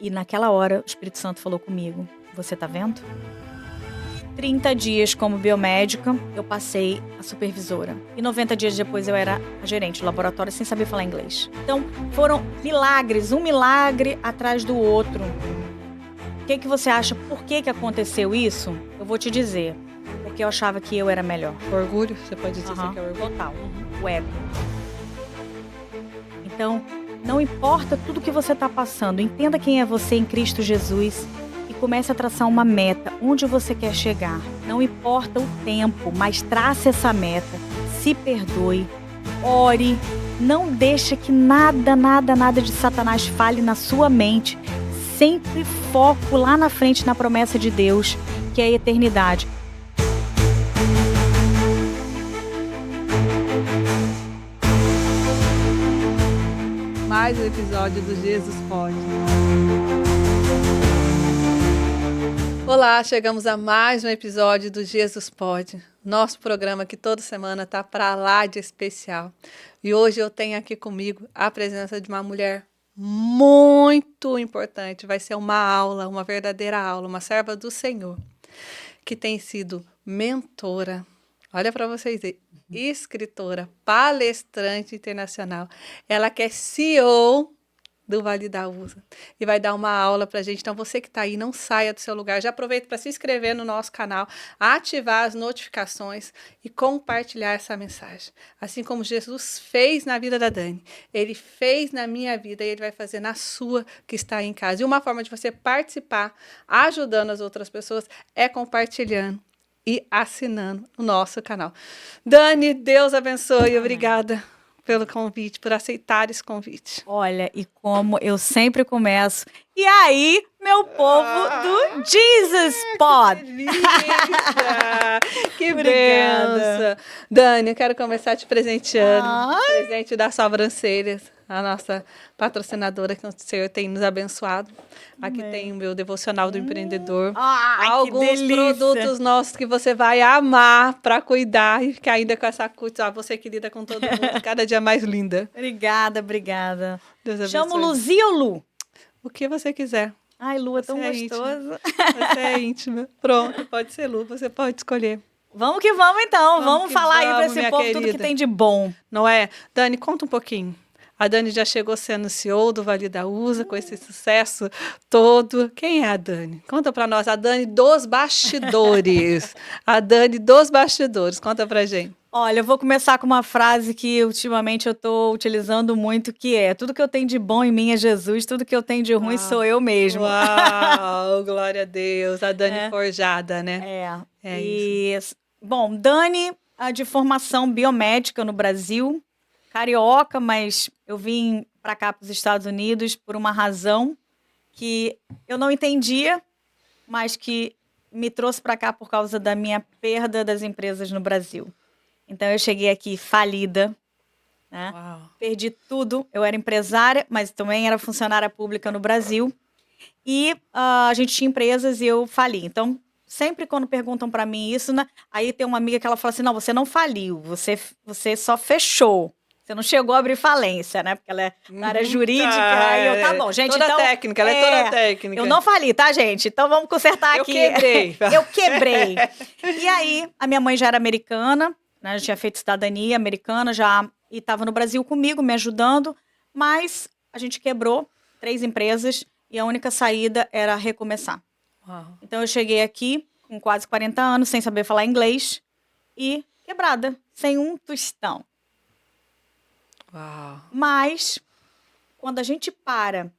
E naquela hora, o Espírito Santo falou comigo: você tá vendo? 30 dias como biomédica, eu passei a supervisora. E 90 dias depois eu era a gerente do laboratório sem saber falar inglês. Então, foram milagres, um milagre atrás do outro. O que você acha? Por que aconteceu isso? Eu vou te dizer. Porque eu achava que eu era melhor. Orgulho? Você pode dizer que é orgulho? Total. O ego. Então, não importa tudo que você está passando. Entenda quem é você em Cristo Jesus. Comece a traçar uma meta, onde você quer chegar. Não importa o tempo, mas trace essa meta. Se perdoe, ore, não deixe que nada de Satanás fale na sua mente. Sempre foco lá na frente na promessa de Deus, que é a eternidade. Mais um episódio do Jesus Pode. Olá, chegamos a mais um episódio do Jesus Pode, nosso programa que toda semana tá para lá de especial. E hoje eu tenho aqui comigo a presença de uma mulher muito importante. Vai ser uma aula, uma verdadeira aula, uma serva do Senhor, que tem sido mentora, olha para vocês verem, escritora, palestrante internacional. Ela que é CEO do Vale da USA e vai dar uma aula pra gente. Então você que está aí, não saia do seu lugar, já aproveita para se inscrever no nosso canal, ativar as notificações e compartilhar essa mensagem. Assim como Jesus fez na vida da Dani, ele fez na minha vida e ele vai fazer na sua que está aí em casa. E uma forma de você participar, ajudando as outras pessoas, é compartilhando e assinando o nosso canal. Dani, Deus abençoe. Obrigada pelo convite, por aceitar esse convite. Olha, e como eu sempre começo. E aí, meu povo do Jesus Pod. Que delícia! Que benção! Dani, eu quero começar te presenteando. Presente das sobrancelhas. A nossa patrocinadora que o Senhor tem nos abençoado. Aqui tem o meu devocional do empreendedor. Alguns produtos nossos que você vai amar para cuidar e ficar ainda com essa coisa. Você que lida com todo mundo, cada dia mais linda. Obrigada. Deus abençoe. Chamo Luzia ou Lu? O que você quiser. Ai, Lu, é tão gostoso. Você é íntima. Pronto, pode ser Lu, você pode escolher. Vamos que vamos, então. Vamos falar aí para esse povo querida. Tudo que tem de bom. Não é? Dani, conta um pouquinho. A Dani já chegou sendo CEO do Vale da USA, com esse sucesso todo. Quem é a Dani? Conta para nós. A Dani dos bastidores. A Dani dos bastidores. Conta pra gente. Olha, eu vou começar com uma frase que ultimamente eu estou utilizando muito, que é: tudo que eu tenho de bom em mim é Jesus, tudo que eu tenho de ruim sou eu mesmo. Uau, glória a Deus. A Dani forjada, né? É isso. Bom, Dani, de formação biomédica no Brasil, carioca, mas eu vim para cá, para os Estados Unidos, por uma razão que eu não entendia, mas que me trouxe para cá por causa da minha perda das empresas no Brasil. Então, eu cheguei aqui falida, né? Perdi tudo. Eu era empresária, mas também era funcionária pública no Brasil. E a gente tinha empresas e eu fali. Então, sempre quando perguntam para mim isso, né? Aí tem uma amiga que ela fala assim: não, você não faliu, você só fechou. Você não chegou a abrir falência, né? Porque ela é na área jurídica. Aí eu, tá bom, gente, toda então... técnica, ela é toda técnica. Eu não fali, tá, gente? Então vamos consertar aqui. Eu quebrei. E aí, a minha mãe já era americana, né? Já tinha feito cidadania americana, e estava no Brasil comigo, me ajudando. Mas a gente quebrou 3 empresas e a única saída era recomeçar. Então eu cheguei aqui com quase 40 anos, sem saber falar inglês e quebrada, sem um tostão. Mas, quando a gente para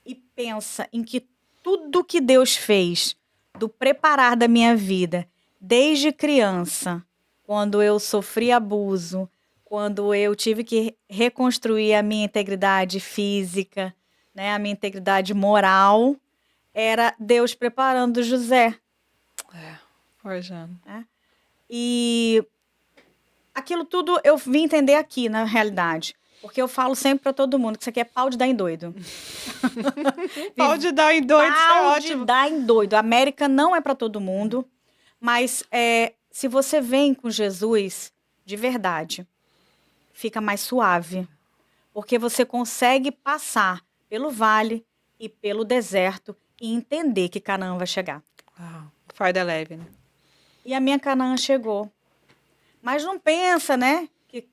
e pensa em que tudo que Deus fez, do preparar da minha vida, desde criança, quando eu sofri abuso, quando eu tive que reconstruir a minha integridade física, né, a minha integridade moral, era Deus preparando José. Forjando. E aquilo tudo eu vim entender aqui, na realidade. Porque eu falo sempre pra todo mundo que isso aqui é pau de dar em doido. Pau de dar em doido, isso é ótimo. Pau de dar em doido. A América não é pra todo mundo. Mas se você vem com Jesus, de verdade, fica mais suave. Porque você consegue passar pelo vale, ir pelo deserto e entender que Canaã vai chegar. Farda leve, né? E a minha Canaã chegou. Mas não pensa, né, que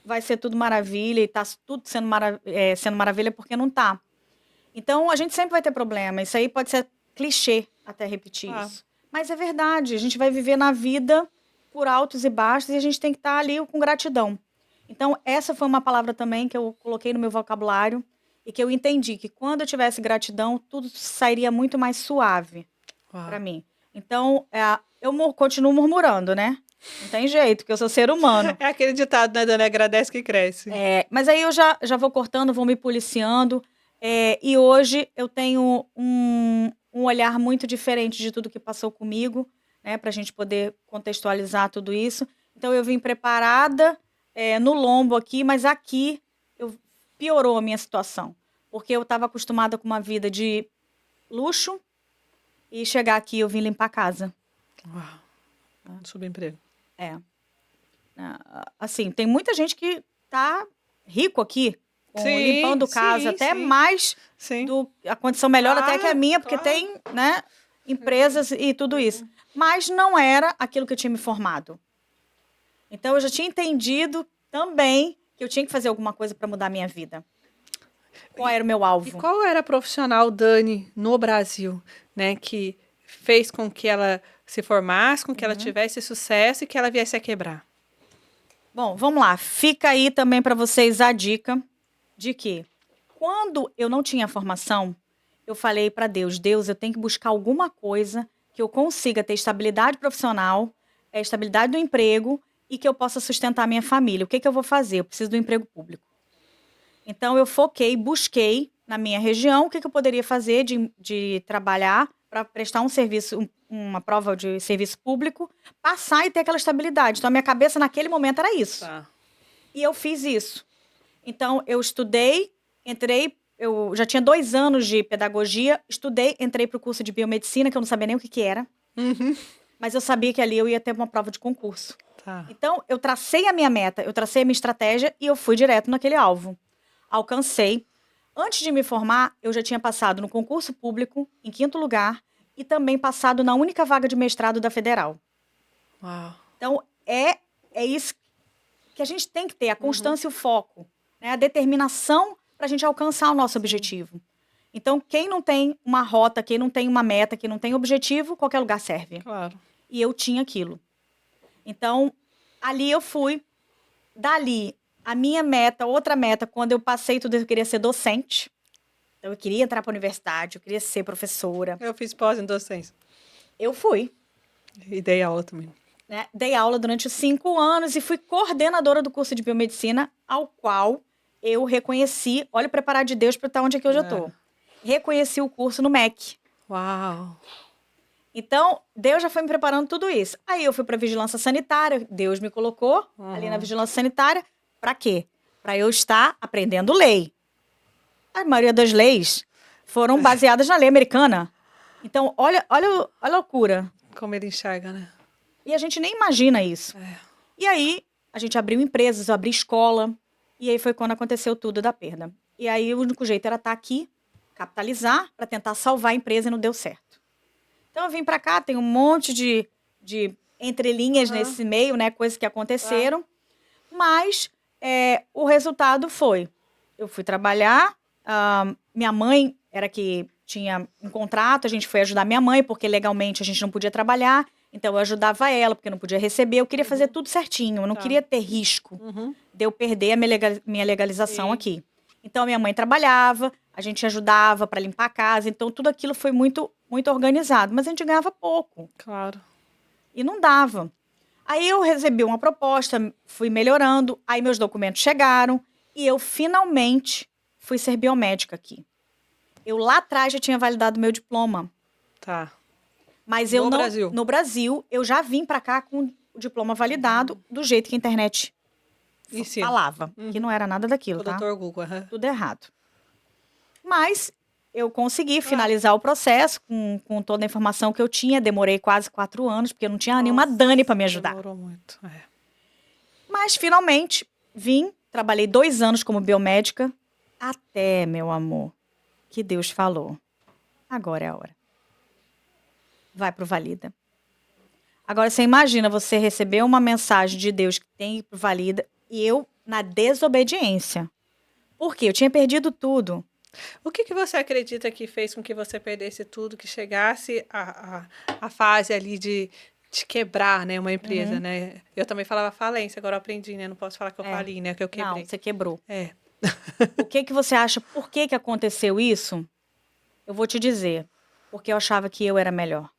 vai ser tudo maravilha e tá tudo sendo maravilha, porque não tá. Então, a gente sempre vai ter problema. Isso aí pode ser clichê até repetir isso. Mas é verdade. A gente vai viver na vida por altos e baixos e a gente tem que estar ali com gratidão. Então, essa foi uma palavra também que eu coloquei no meu vocabulário e que eu entendi que quando eu tivesse gratidão, tudo sairia muito mais suave para mim. Então, eu continuo murmurando, né? Não tem jeito, porque eu sou ser humano. É aquele ditado, né, Dani? Agradece que cresce. Mas aí eu já vou cortando, vou me policiando. E hoje eu tenho um olhar muito diferente de tudo que passou comigo, né? Para a gente poder contextualizar tudo isso. Então, eu vim preparada no lombo aqui, mas aqui piorou a minha situação. Porque eu estava acostumada com uma vida de luxo e chegar aqui eu vim limpar a casa. Subemprego. Assim, tem muita gente que tá rico aqui, limpando casa, até sim. mais a condição melhor até que a minha, porque tem, né, empresas e tudo isso. Mas não era aquilo que eu tinha me formado. Então, eu já tinha entendido também que eu tinha que fazer alguma coisa para mudar a minha vida. Qual era o meu alvo? E qual era a profissional Dani no Brasil, né, que fez com que ela se formasse, com que ela tivesse sucesso e que ela viesse a quebrar? Bom, vamos lá. Fica aí também para vocês a dica de que quando eu não tinha formação, eu falei para Deus, eu tenho que buscar alguma coisa que eu consiga ter estabilidade profissional, estabilidade do emprego e que eu possa sustentar a minha família. O que eu vou fazer? Eu preciso do emprego público. Então, eu busquei na minha região o que eu poderia fazer de trabalhar para prestar um serviço, uma prova de serviço público, passar e ter aquela estabilidade. Então, a minha cabeça naquele momento era isso. E eu fiz isso. Então, eu estudei, eu já tinha 2 anos de pedagogia, entrei para o curso de biomedicina, que eu não sabia nem o que era. Mas eu sabia que ali eu ia ter uma prova de concurso. Então, eu tracei a minha meta, eu tracei a minha estratégia e eu fui direto naquele alvo. Alcancei. Antes de me formar, eu já tinha passado no concurso público, em 5º lugar, e também passado na única vaga de mestrado da Federal. Então, é isso que a gente tem que ter, a constância e o foco, né? A determinação para a gente alcançar o nosso objetivo. Então, quem não tem uma rota, quem não tem uma meta, quem não tem objetivo, qualquer lugar serve. Claro. E eu tinha aquilo. Então, ali eu fui. Dali, a minha meta, outra meta, quando eu passei tudo, eu queria ser docente. Então, eu queria entrar para a universidade, eu queria ser professora. Eu fiz pós em docência. Eu fui. E dei aula também. Né? Dei aula durante 5 anos e fui coordenadora do curso de biomedicina, ao qual eu reconheci, olha o preparar de Deus para estar onde é que hoje eu estou. Reconheci o curso no MEC. Uau! Então, Deus já foi me preparando tudo isso. Aí eu fui para vigilância sanitária, Deus me colocou ali na vigilância sanitária. Para quê? Para eu estar aprendendo lei. A maioria das leis foram baseadas na lei americana. Então, olha a loucura. Como ele enxerga, né? E a gente nem imagina isso. E aí, a gente abriu empresas, eu abri escola. E aí foi quando aconteceu tudo da perda. E aí, o único jeito era estar aqui, capitalizar, para tentar salvar a empresa e não deu certo. Então, eu vim para cá, tem um monte de entrelinhas nesse meio, né? Coisas que aconteceram. Mas o resultado foi... Eu fui trabalhar, minha mãe era que tinha um contrato, a gente foi ajudar minha mãe, porque legalmente a gente não podia trabalhar. Então, eu ajudava ela, porque eu não podia receber. Eu queria fazer tudo certinho, eu não queria ter risco de eu perder a minha legalização aqui. Então, minha mãe trabalhava, a gente ajudava para limpar a casa. Então, tudo aquilo foi muito, muito organizado. Mas a gente ganhava pouco. Claro. E não dava. Aí, eu recebi uma proposta, fui melhorando. Aí, meus documentos chegaram. E eu, finalmente, fui ser biomédica aqui. Eu, lá atrás, já tinha validado meu diploma. Mas eu Brasil. No Brasil, eu já vim para cá com o diploma validado do jeito que a internet falava. Que não era nada daquilo, tá? Doutor Google, Tudo errado. Mas eu consegui finalizar o processo com toda a informação que eu tinha. Demorei quase 4 anos, porque eu não tinha nenhuma Dani para me ajudar. Demorou muito, Mas, finalmente, vim. Trabalhei 2 anos como biomédica. Até, meu amor, que Deus falou. Agora é a hora. Vai pro Valida. Agora, você imagina você receber uma mensagem de Deus que tem que ir pro Valida e eu na desobediência. Por quê? Eu tinha perdido tudo. O que você acredita que fez com que você perdesse tudo, que chegasse a fase ali de quebrar, né, uma empresa, né? Eu também falava falência, agora eu aprendi, né? Não posso falar que eu fali, né? Que eu Não, quebrei. você quebrou. É. O que você acha? Por que aconteceu isso? Eu vou te dizer. Porque eu achava que eu era melhor.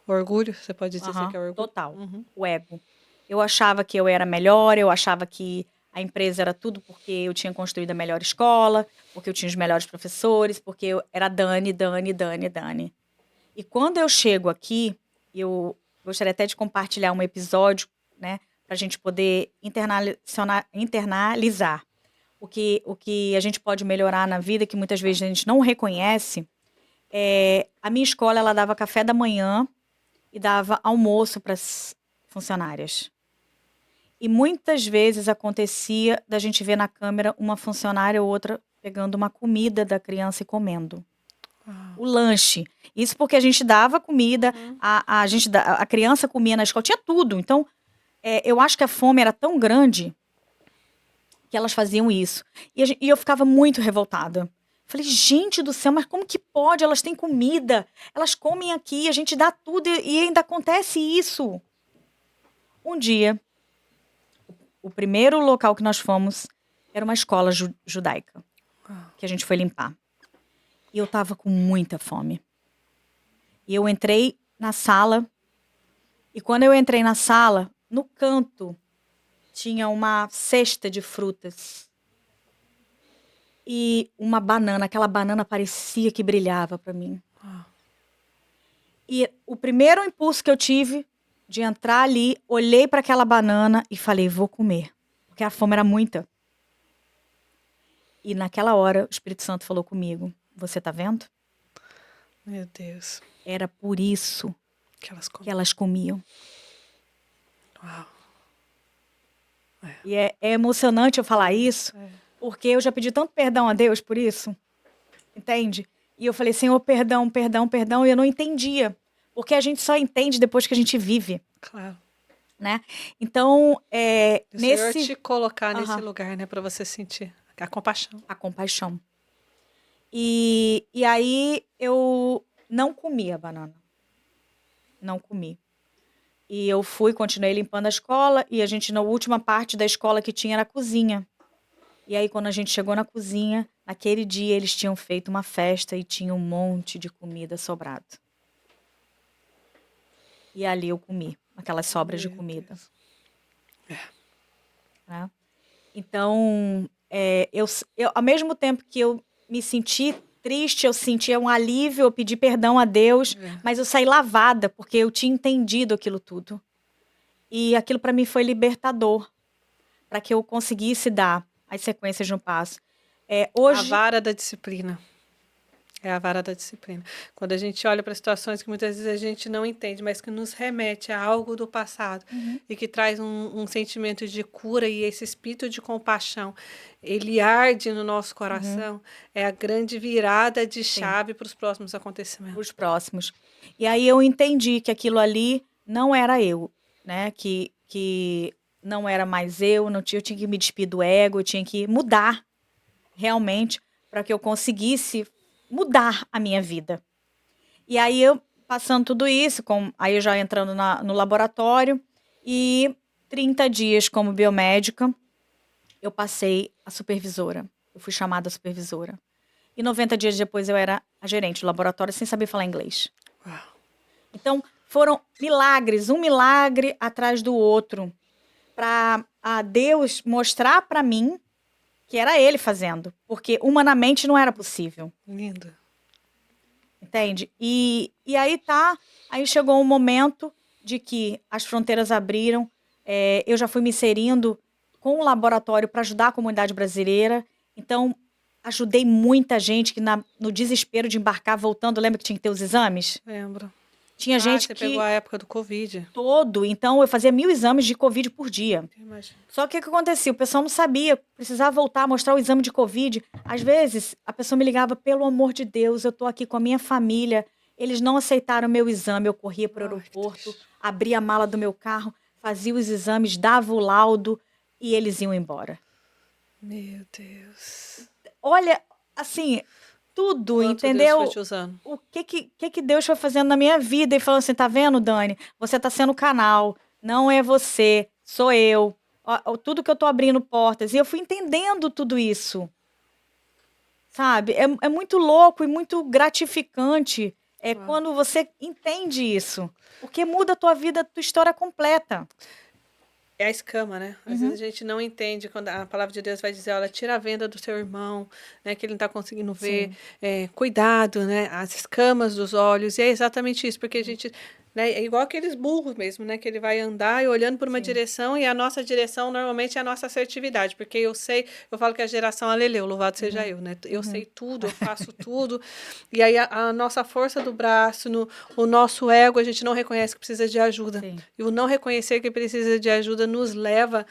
Orgulho, você pode dizer que é orgulho? Total. O ego. Eu achava que eu era melhor, eu achava que a empresa era tudo porque eu tinha construído a melhor escola, porque eu tinha os melhores professores, porque eu era Dani. E quando eu chego aqui, eu gostaria até de compartilhar um episódio, né, para a gente poder internalizar o que a gente pode melhorar na vida, que muitas vezes a gente não reconhece. A minha escola, ela dava café da manhã e dava almoço para as funcionárias. E muitas vezes acontecia da gente ver na câmera uma funcionária ou outra pegando uma comida da criança e comendo. O lanche. Isso porque a gente dava comida, a criança comia na escola, tinha tudo. Então, eu acho que a fome era tão grande que elas faziam isso. E eu ficava muito revoltada. Falei, gente do céu, mas como que pode? Elas têm comida, elas comem aqui, a gente dá tudo e ainda acontece isso. Um dia, o primeiro local que nós fomos era uma escola judaica, que a gente foi limpar. E eu tava com muita fome. E eu entrei na sala, e quando eu entrei na sala, no canto, tinha uma cesta de frutas. E uma banana, aquela banana parecia que brilhava para mim. E o primeiro impulso que eu tive de entrar ali, olhei para aquela banana e falei, vou comer. Porque a fome era muita. E naquela hora, o Espírito Santo falou comigo, você tá vendo? Meu Deus. Era por isso que elas comiam. Uau. E é emocionante eu falar isso, porque eu já pedi tanto perdão a Deus por isso. Entende? E eu falei, Senhor, perdão, e eu não entendia. Porque a gente só entende depois que a gente vive. Claro. Né? Então, o Senhor te colocar nesse lugar, né? Para você sentir a compaixão. A compaixão. E aí, eu não comi a banana. Não comi. E eu continuei limpando a escola, e a gente, na última parte da escola que tinha, era a cozinha. E aí, quando a gente chegou na cozinha, naquele dia, eles tinham feito uma festa e tinha um monte de comida sobrado. E ali eu comi, aquelas sobras de comida. Né? Então, eu, ao mesmo tempo que eu me senti triste, eu sentia um alívio, eu pedi perdão a Deus, mas eu saí lavada, porque eu tinha entendido aquilo tudo. E aquilo para mim foi libertador, para que eu conseguisse dar as sequências no passo. Hoje... A vara da disciplina. É a vara da disciplina. Quando a gente olha para situações que muitas vezes a gente não entende, mas que nos remete a algo do passado e que traz um sentimento de cura, e esse espírito de compaixão, ele arde no nosso coração, é a grande virada de chave para os próximos acontecimentos. Os próximos. E aí eu entendi que aquilo ali não era eu, né? Que não era mais eu tinha que me despir do ego, eu tinha que mudar realmente para que eu conseguisse mudar a minha vida. E aí eu, passando tudo isso, aí eu já entrando no laboratório, e 30 dias como biomédica, eu passei a supervisora. Eu fui chamada a supervisora. E 90 dias depois eu era a gerente do laboratório sem saber falar inglês. Uau. Então, foram milagres, um milagre atrás do outro, para Deus mostrar para mim que era Ele fazendo, porque humanamente não era possível. Lindo. Entende? E aí chegou um momento de que as fronteiras abriram, eu já fui me inserindo com o laboratório para ajudar a comunidade brasileira, então ajudei muita gente que no desespero de embarcar voltando, lembra que tinha que ter os exames? Lembro. Tinha gente você que pegou a época do Covid. então eu fazia 1000 exames de Covid por dia. Imagina. Só que o que acontecia? O pessoal não sabia, precisava voltar, mostrar o exame de Covid. Às vezes, a pessoa me ligava, pelo amor de Deus, eu tô aqui com a minha família, eles não aceitaram o meu exame, eu corria para o Ai, que aeroporto, triste. abria a mala do meu carro, fazia os exames, dava o laudo e eles iam embora. Meu Deus. Olha, assim, tudo, Quanto Deus foi entendeu? te usando. O que Deus foi fazendo na minha vida e falando assim, tá vendo, Dani? Você tá sendo o canal, não é você, sou eu. Ó, tudo que eu tô abrindo portas. E eu fui entendendo tudo isso, sabe? É muito louco e muito gratificante Uau. quando você entende isso. Porque muda a tua vida, a tua história completa. É a escama, né? Às vezes a gente não entende quando a palavra de Deus vai dizer, olha, tira a venda do seu irmão, né? Que ele não está conseguindo ver. Sim. Cuidado, né? As escamas dos olhos. E é exatamente isso, porque a gente, né? É igual aqueles burros mesmo, né? Que ele vai andar e olhando por uma Sim. direção e a nossa direção normalmente é a nossa assertividade, porque eu falo que a geração Aleleu, louvado seja eu, né? Eu sei tudo, eu faço tudo. E aí a nossa força do braço, o nosso ego, a gente não reconhece que precisa de ajuda. Sim. E o não reconhecer que precisa de ajuda nos leva,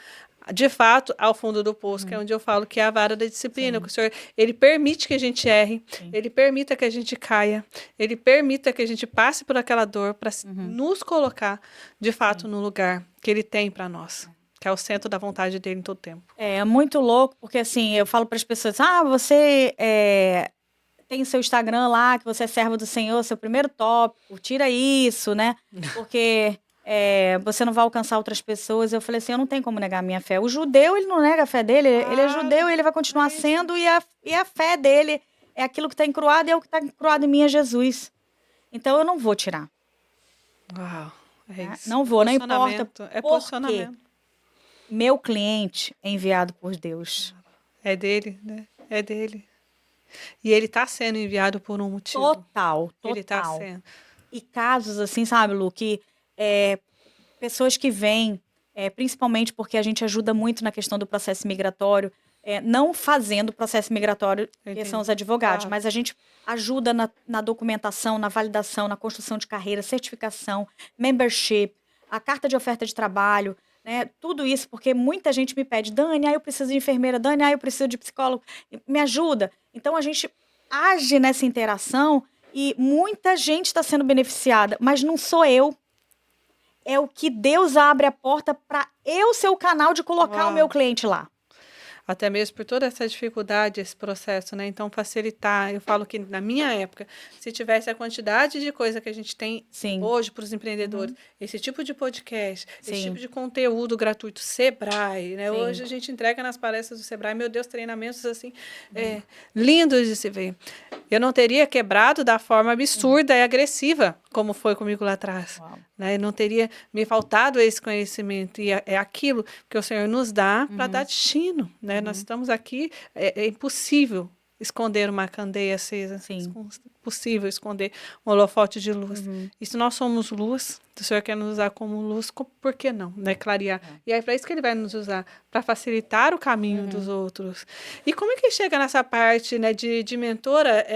de fato, ao fundo do poço, que é onde eu falo que é a vara da disciplina, Sim. que o Senhor, ele permite que a gente erre, Sim. ele permita que a gente caia, ele permita que a gente passe por aquela dor para nos colocar, de fato, no lugar que ele tem para nós, que é o centro da vontade dele em todo tempo. É muito louco, porque assim, eu falo para as pessoas, você tem seu Instagram lá, que você é servo do Senhor, seu primeiro tópico, tira isso, né? Porque você não vai alcançar outras pessoas. Eu falei assim, eu não tenho como negar a minha fé. O judeu, ele não nega a fé dele, ele é judeu e ele vai continuar sendo, e a fé dele é aquilo que está encruado, e é o que está encruado em mim é Jesus. Então eu não vou tirar. Uau, é Né? isso. Não vou, não importa. É Por quê? posicionamento. Meu cliente é enviado por Deus. É dele, né? É dele. E ele está sendo enviado por um motivo. Total. Ele está sendo. E casos assim, sabe, Lu, que pessoas que vêm, principalmente porque a gente ajuda muito na questão do processo migratório, não fazendo o processo migratório, que são os advogados, mas a gente ajuda na documentação, na validação, na construção de carreira, certificação, membership, a carta de oferta de trabalho, né? Tudo isso, porque muita gente me pede, Dani, eu preciso de enfermeira, Dani, eu preciso de psicólogo, me ajuda. Então a gente age nessa interação e muita gente está sendo beneficiada, mas não sou eu. É o que Deus abre a porta para eu ser o canal de colocar o meu cliente lá. Até mesmo por toda essa dificuldade, esse processo, né? Então, facilitar. Eu falo que na minha época, se tivesse a quantidade de coisa que a gente tem hoje para os empreendedores, esse tipo de podcast, esse tipo de conteúdo gratuito, Sebrae, né? Hoje a gente entrega nas palestras do Sebrae, meu Deus, treinamentos assim, lindos de se ver. Eu não teria quebrado da forma absurda e agressiva, como foi comigo lá atrás. Né? Não teria me faltado esse conhecimento. E é aquilo que o Senhor nos dá para dar destino. Né? Nós estamos aqui, é impossível esconder uma candeia acesa. É impossível esconder um holofote de luz. E se nós somos luz, o Senhor quer nos usar como luz, por que não? Né? Clarear. E é para isso que Ele vai nos usar, para facilitar o caminho dos outros. E como é que chega nessa parte, né, de mentora?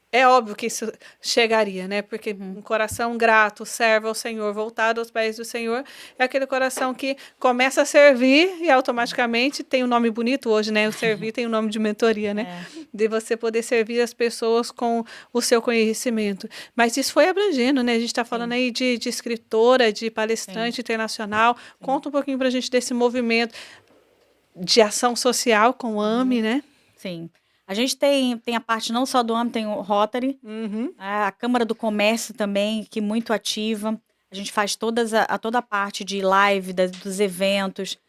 É óbvio que isso chegaria, né? Porque um coração grato, serve ao Senhor, voltado aos pés do Senhor, é aquele coração que começa a servir e automaticamente tem um nome bonito hoje, né? O servir tem o nome de mentoria, né? De você poder servir as pessoas com o seu conhecimento. Mas isso foi abrangendo, né? A gente está falando aí de escritora, de palestrante internacional. Conta um pouquinho para a gente desse movimento de ação social com o AME, né? Sim. A gente tem a parte não só do AME, tem o Rotary, a Câmara do Comércio também, que é muito ativa. A gente faz toda a parte de live dos eventos,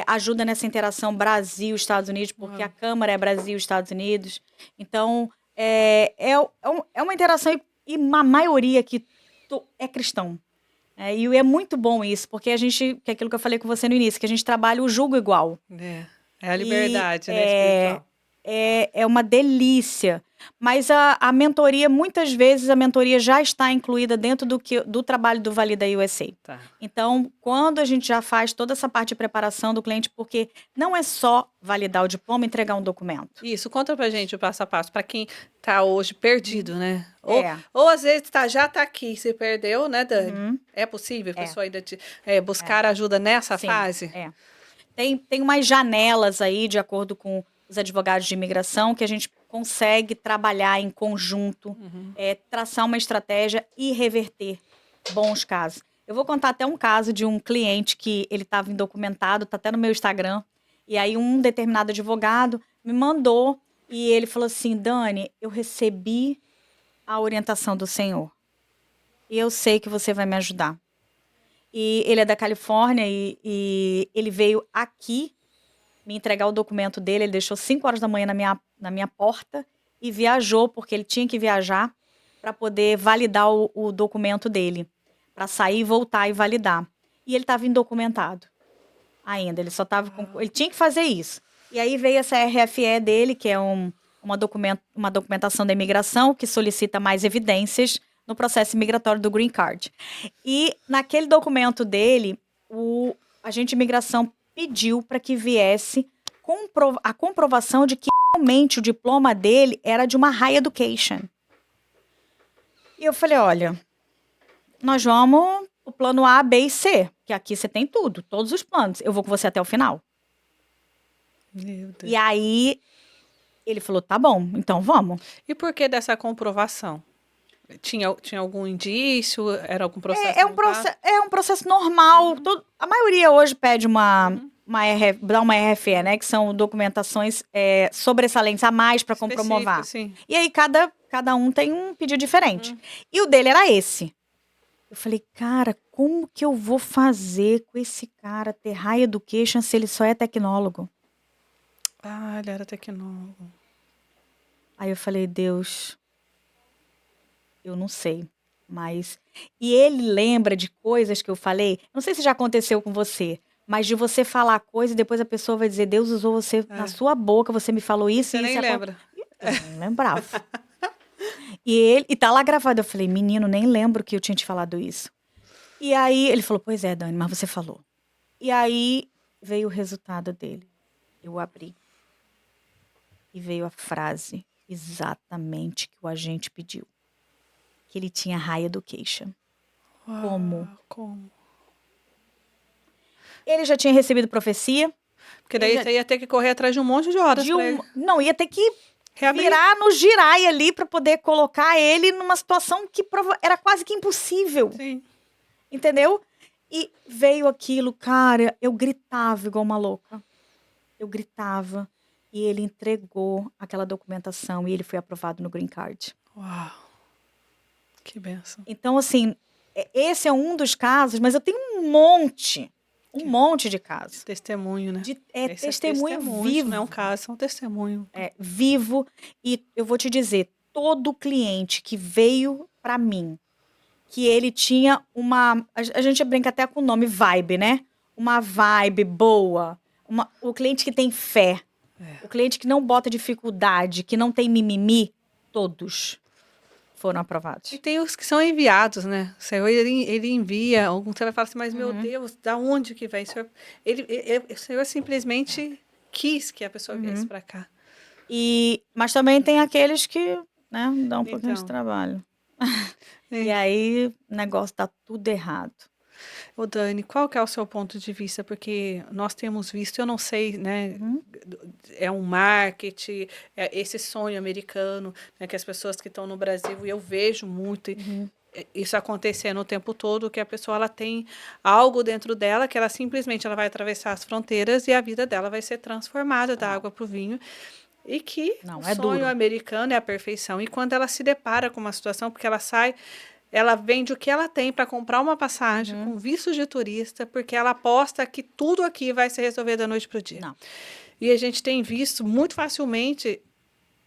ajuda nessa interação Brasil-Estados Unidos, porque a Câmara é Brasil-Estados Unidos. Então, é uma interação e uma maioria que é cristão. E é muito bom isso, porque que é aquilo que eu falei com você no início, que a gente trabalha o jugo igual. É a liberdade, né, espiritual. É uma delícia, Mas a mentoria, muitas vezes, a mentoria já está incluída dentro do trabalho do Valida USA. Tá. Então, quando a gente já faz toda essa parte de preparação do cliente, porque não é só validar o diploma e entregar um documento. Isso, conta pra gente o passo a passo, para quem tá hoje perdido, né? É. Ou às vezes já tá aqui, se perdeu, né, Dani? Uhum. É possível a É. pessoa ainda buscar ajuda nessa Sim, fase? é. Tem umas janelas aí, de acordo com os advogados de imigração, que a gente consegue trabalhar em conjunto, traçar uma estratégia e reverter bons casos. Eu vou contar até um caso de um cliente que ele estava indocumentado, tá até no meu Instagram, e aí um determinado advogado me mandou e ele falou assim: Dani, eu recebi a orientação do senhor e eu sei que você vai me ajudar. E ele é da Califórnia e ele veio aqui me entregar o documento dele. Ele deixou 5 horas da manhã na minha porta e viajou, porque ele tinha que viajar para poder validar o documento dele, para sair e voltar e validar. E ele estava indocumentado ainda. Ele só estava ele tinha que fazer isso. E aí veio essa RFE dele, que é uma documentação da imigração que solicita mais evidências no processo migratório do Green Card. E naquele documento dele, o agente de imigração pediu para que viesse a comprovação de que realmente o diploma dele era de uma high education. E eu falei, olha, nós vamos o plano A, B e C, que aqui você tem tudo, todos os planos. Eu vou com você até o final. Meu Deus. E aí ele falou, tá bom, então vamos. E por que dessa comprovação? Tinha algum indício? Era algum processo? É um processo normal. A maioria hoje pede dá uma RFE, né? Que são documentações sobressalentes a mais para comprovar. Sim. E aí cada um tem um pedido diferente. E o dele era esse. Eu falei, cara, como que eu vou fazer com esse cara ter high education se ele só é tecnólogo? Ah, ele era tecnólogo. Aí eu falei, Deus, eu não sei, mas... E ele lembra de coisas que eu falei, não sei se já aconteceu com você, mas de você falar coisa e depois a pessoa vai dizer, Deus usou você na sua boca, você me falou isso Você e nem isso. lembra. Eu nem lembrava. E tá lá gravado, eu falei, menino, nem lembro que eu tinha te falado isso. E aí ele falou, pois é, Dani, mas você falou. E aí veio o resultado dele. Eu abri. E veio a frase exatamente que o agente pediu. Que ele tinha high education. Como? Ele já tinha recebido profecia. Porque daí você ia ter que correr atrás de um monte de horas. Não, ia ter que virar no girai ali para poder colocar ele numa situação que era quase que impossível. Sim. Entendeu? E veio aquilo, cara, eu gritava igual uma louca. Eu gritava. E ele entregou aquela documentação e ele foi aprovado no Green Card. Uau! Que benção. Então, assim, esse é um dos casos, mas eu tenho um monte de casos. Testemunho, né? Testemunho vivo. Isso não é um caso, é um testemunho. Vivo. E eu vou te dizer, todo cliente que veio para mim, que ele tinha a gente brinca até com o nome vibe, né? Uma vibe boa. O cliente que tem fé. O cliente que não bota dificuldade, que não tem mimimi, todos foram aprovados. E tem os que são enviados, né? O Senhor, ele envia, você vai falar assim, mas meu Deus, da onde que vem? O Senhor simplesmente quis que a pessoa viesse para cá. Mas também tem aqueles que, né, dão um pouquinho de trabalho. E aí o negócio tá tudo errado. Ô Dani, qual que é o seu ponto de vista? Porque nós temos visto, eu não sei, né, é um marketing, esse sonho americano, né, que as pessoas que estão no Brasil, e eu vejo muito isso acontecendo o tempo todo, que a pessoa ela tem algo dentro dela, que ela simplesmente ela vai atravessar as fronteiras e a vida dela vai ser transformada da água para o vinho. E que o sonho americano é a perfeição. E quando ela se depara com uma situação, porque ela sai... Ela vende o que ela tem para comprar uma passagem com visto de turista, porque ela aposta que tudo aqui vai se resolver da noite para o dia. Não. E a gente tem visto muito facilmente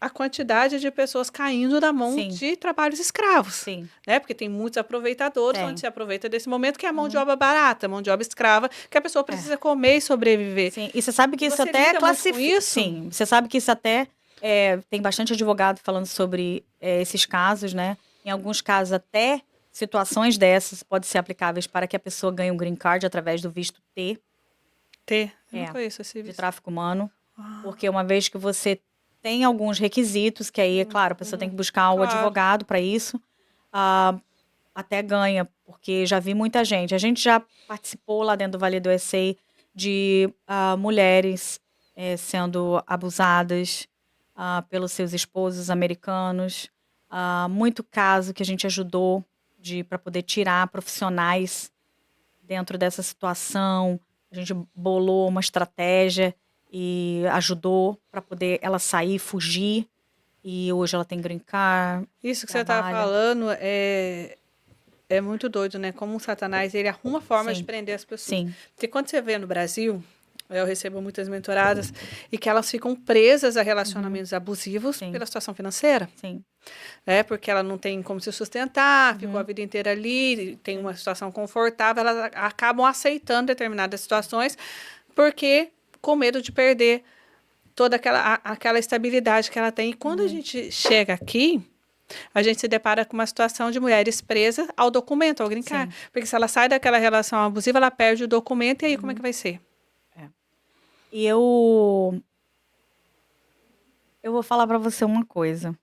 a quantidade de pessoas caindo na mão de trabalhos escravos. Sim. Né? Porque tem muitos aproveitadores onde se aproveita desse momento, que é a mão de obra barata, mão de obra escrava, que a pessoa precisa comer e sobreviver. Sim. E você sabe que isso até classifica. Sim. Você sabe que isso até tem bastante advogado falando sobre esses casos, né? Em alguns casos, até situações dessas podem ser aplicáveis para que a pessoa ganhe um green card através do visto T, Eu não conheço esse de visto. tráfico humano. Ah, Porque uma vez que você tem alguns requisitos, que aí, é claro, a pessoa tem que buscar o claro. advogado para isso, até ganha, porque já vi muita gente. A gente já participou lá dentro do Vale do USA de mulheres sendo abusadas pelos seus esposos americanos. Muito caso que a gente ajudou para poder tirar profissionais dentro dessa situação. A gente bolou uma estratégia e ajudou para poder ela sair, fugir. E hoje ela tem green card, Isso que você tá trabalha. falando é muito doido, né? Como o Satanás, ele arruma formas de Sim, prender as pessoas. sim, Porque quando você vê no Brasil, eu recebo muitas mentoradas e que elas ficam presas a relacionamentos abusivos sim, pela situação financeira, sim. né? Porque ela não tem como se sustentar, ficou a Uhum. vida inteira ali, tem uma situação confortável, elas acabam aceitando determinadas situações porque com medo de perder toda aquela estabilidade que ela tem. E quando a gente chega aqui, a gente se depara com uma situação de mulheres presas ao documento, ao green card. Sim. Porque se ela sai daquela relação abusiva, ela perde o documento e aí como é que vai ser? E eu vou falar para você uma coisa.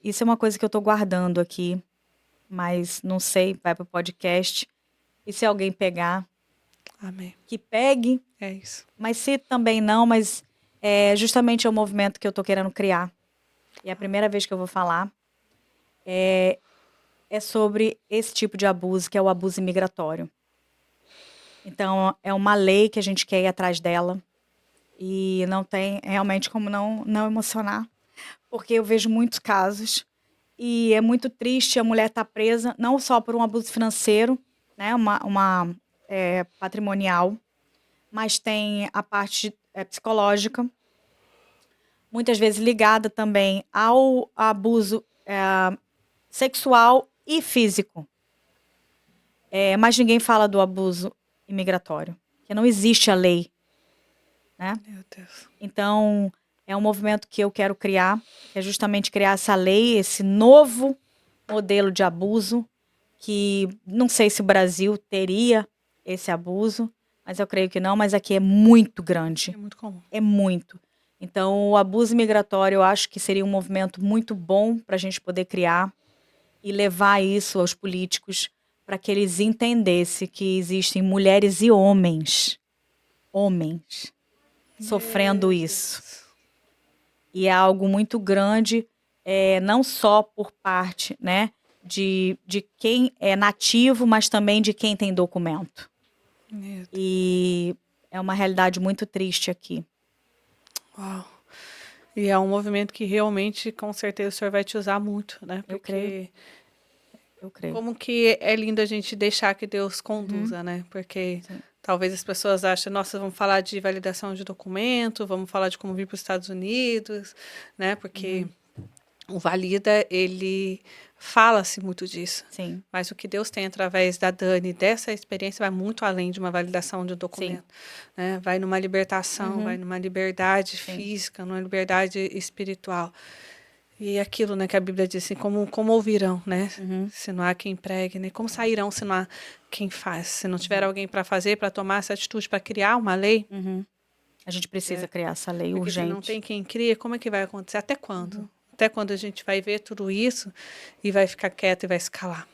Isso é uma coisa que eu tô guardando aqui, mas não sei, vai pro podcast. E se alguém pegar, Amém. que pegue, É isso. mas se também não, mas justamente é o movimento que eu tô querendo criar. E é a primeira vez que eu vou falar é sobre esse tipo de abuso, que é o abuso imigratório. Então, é uma lei que a gente quer ir atrás dela. E não tem realmente como não emocionar. Porque eu vejo muitos casos. E é muito triste a mulher estar presa, não só por um abuso financeiro, né, uma patrimonial, mas tem a parte psicológica, muitas vezes ligada também ao abuso sexual e físico. Mas ninguém fala do abuso imigratório, que não existe a lei, né? Meu Deus. Então, é um movimento que eu quero criar, que é justamente criar essa lei, esse novo modelo de abuso, que não sei se o Brasil teria esse abuso, mas eu creio que não, mas aqui é muito grande. É muito comum. É muito. Então, o abuso migratório, eu acho que seria um movimento muito bom para a gente poder criar e levar isso aos políticos para que eles entendessem que existem mulheres e homens sofrendo isso. E é algo muito grande, não só por parte, né, de quem é nativo, mas também de quem tem documento. Meu Deus. E é uma realidade muito triste aqui. Uau. E é um movimento que realmente, com certeza, o senhor vai te usar muito, né? Eu Porque creio. Eu creio. como que é lindo a gente deixar que Deus conduza, né? Porque Sim. talvez as pessoas achem, nossa, vamos falar de validação de documento, vamos falar de como vir para os Estados Unidos, né? Porque o Valida, ele fala-se muito disso. Sim. Mas o que Deus tem através da Dani, dessa experiência, vai muito além de uma validação de um documento. Né? Vai numa libertação, vai numa liberdade física, numa liberdade espiritual. E aquilo, né, que a Bíblia diz assim, como ouvirão, né? Se não há quem pregue, né? Como sairão se não há quem faz? Se não tiver alguém para fazer, para tomar essa atitude, para criar uma lei. A gente precisa criar essa lei Porque urgente. se não tem quem cria, como é que vai acontecer? Até quando? Até quando a gente vai ver tudo isso e vai ficar quieto e vai se calar?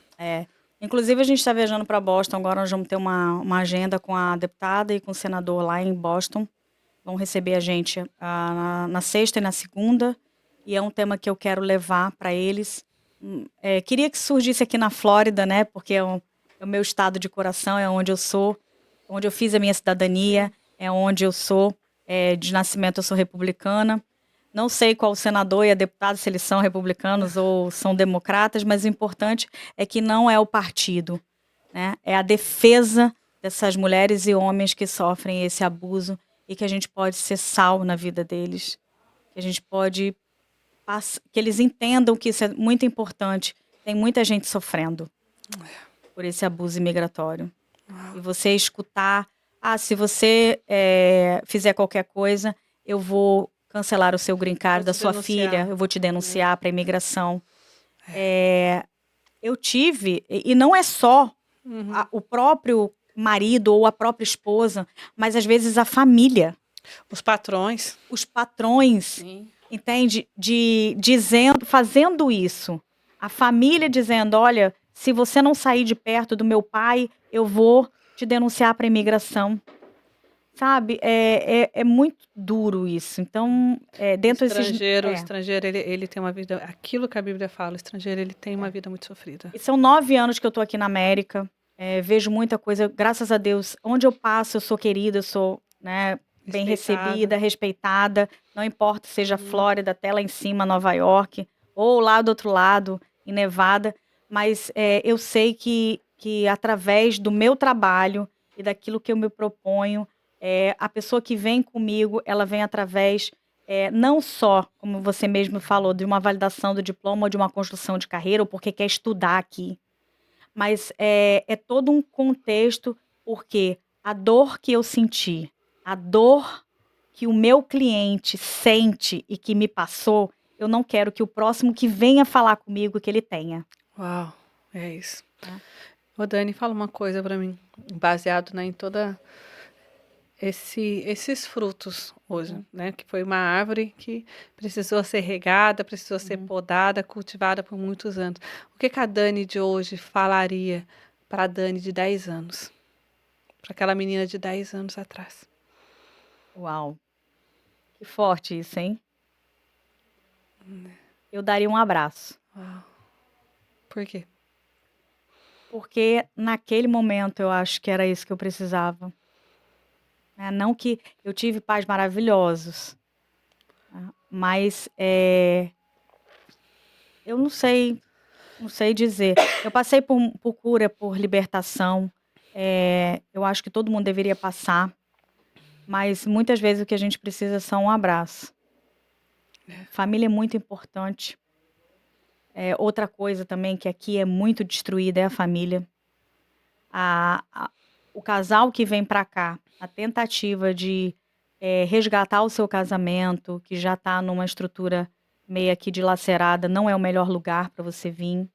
Inclusive, a gente está viajando para Boston. Agora nós vamos ter uma agenda com a deputada e com o senador lá em Boston. Vão receber a gente na sexta e na segunda. E é um tema que eu quero levar para eles. Queria que surgisse aqui na Flórida, né? Porque é o meu estado de coração, é onde eu sou, onde eu fiz a minha cidadania, é onde eu sou. De nascimento eu sou republicana. Não sei qual o senador e a deputada, se eles são republicanos ou são democratas, mas o importante é que não é o partido, né? É a defesa dessas mulheres e homens que sofrem esse abuso e que a gente pode ser sal na vida deles. Que a gente pode que eles entendam que isso é muito importante. Tem muita gente sofrendo por esse abuso imigratório. E você escutar, se você fizer qualquer coisa, eu vou cancelar o seu green card Vou da te sua denunciar. filha, eu vou te denunciar para a imigração. Eu tive, e não é só o próprio marido ou a própria esposa, mas às vezes a família, Os patrões. os patrões, Sim. entende? Dizendo, fazendo isso. A família dizendo, olha, se você não sair de perto do meu pai, eu vou te denunciar para a imigração. Sabe? É muito duro isso. Então, dentro desses... O estrangeiro, ele tem uma vida... Aquilo que a Bíblia fala, o estrangeiro, ele tem uma vida muito sofrida. E são 9 anos que eu tô aqui na América. Vejo muita coisa, graças a Deus. Onde eu passo, eu sou querida, eu sou, né, bem recebida, respeitada. Não importa, seja Flórida, até lá em cima, Nova York, ou lá do outro lado, em Nevada. Mas eu sei que através do meu trabalho e daquilo que eu me proponho, a pessoa que vem comigo, ela vem através... não só, como você mesmo falou, de uma validação do diploma ou de uma construção de carreira, ou porque quer estudar aqui. Mas é todo um contexto, porque a dor que eu senti, a dor que o meu cliente sente e que me passou, eu não quero que o próximo que venha falar comigo que ele tenha. Uau, é isso. Ô Dani, fala uma coisa pra mim, baseado, né, em toda esses frutos hoje, né? Que foi uma árvore que precisou ser regada, precisou ser podada, cultivada por muitos anos. O que a Dani de hoje falaria para a Dani de 10 anos? Para aquela menina de 10 anos atrás? Uau, que forte isso, hein? Eu daria um abraço. Uau. Por quê? Porque naquele momento eu acho que era isso que eu precisava. Não que eu tive pais maravilhosos, mas eu não sei dizer. Eu passei por cura, por libertação. Eu acho que todo mundo deveria passar, mas muitas vezes o que a gente precisa são um abraço. Família é muito importante. Outra coisa também que aqui é muito destruída é a família. O casal que vem para cá, a tentativa de resgatar o seu casamento, que já está numa estrutura meio aqui dilacerada, não é o melhor lugar para você vir.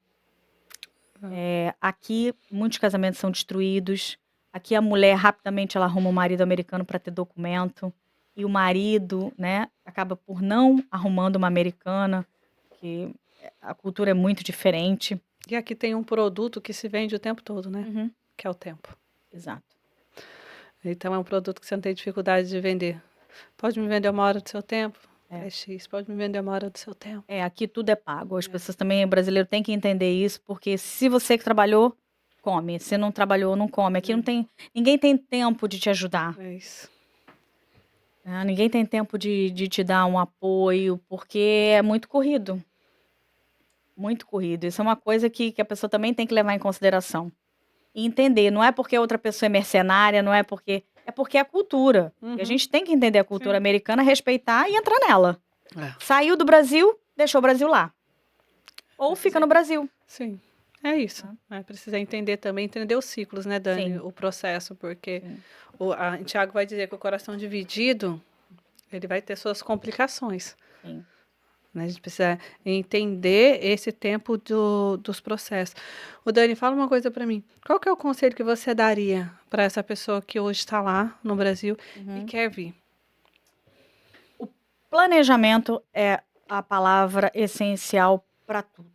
Aqui, muitos casamentos são destruídos. Aqui a mulher, rapidamente, ela arruma um marido americano para ter documento. E o marido, né, acaba por não arrumando uma americana, que a cultura é muito diferente. E aqui tem um produto que se vende o tempo todo, né? Que é o tempo. Exato. Então é um produto que você não tem dificuldade de vender. Pode me vender uma hora do seu tempo? É X. Pode me vender uma hora do seu tempo? Aqui tudo é pago. As pessoas também, o brasileiro tem que entender isso, porque se você que trabalhou, come. Se não trabalhou, não come. Aqui não tem, ninguém tem tempo de te ajudar. É isso. Ninguém tem tempo de te dar um apoio, porque é muito corrido. Muito corrido. Isso é uma coisa que a pessoa também tem que levar em consideração. E entender, não é porque outra pessoa é mercenária, não é porque... É porque é a cultura. E a gente tem que entender a cultura americana, respeitar e entrar nela. Saiu do Brasil, deixou o Brasil lá. Ou fica no Brasil. Sim, é isso. Precisa entender também, entender os ciclos, né, Dani? Sim. O processo, porque o Tiago vai dizer que o coração dividido, ele vai ter suas complicações. Sim. A gente precisa entender esse tempo dos processos. O Dani, fala uma coisa para mim. Qual que é o conselho que você daria para essa pessoa que hoje está lá no Brasil e quer vir? O planejamento é a palavra essencial para tudo,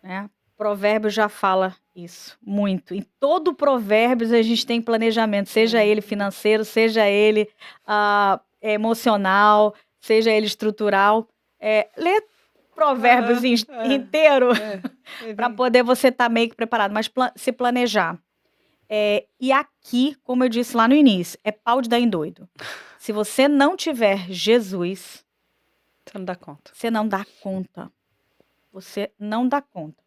né? Provérbio já fala isso muito. Em todo Provérbios a gente tem planejamento, seja ele financeiro, seja ele emocional, seja ele estrutural. Lê Provérbios inteiro para poder você estar meio que preparado, mas se planejar. E aqui, como eu disse lá no início, é pau de dar em doido. Se você não tiver Jesus, você não dá conta. Você não dá conta. Você não dá conta.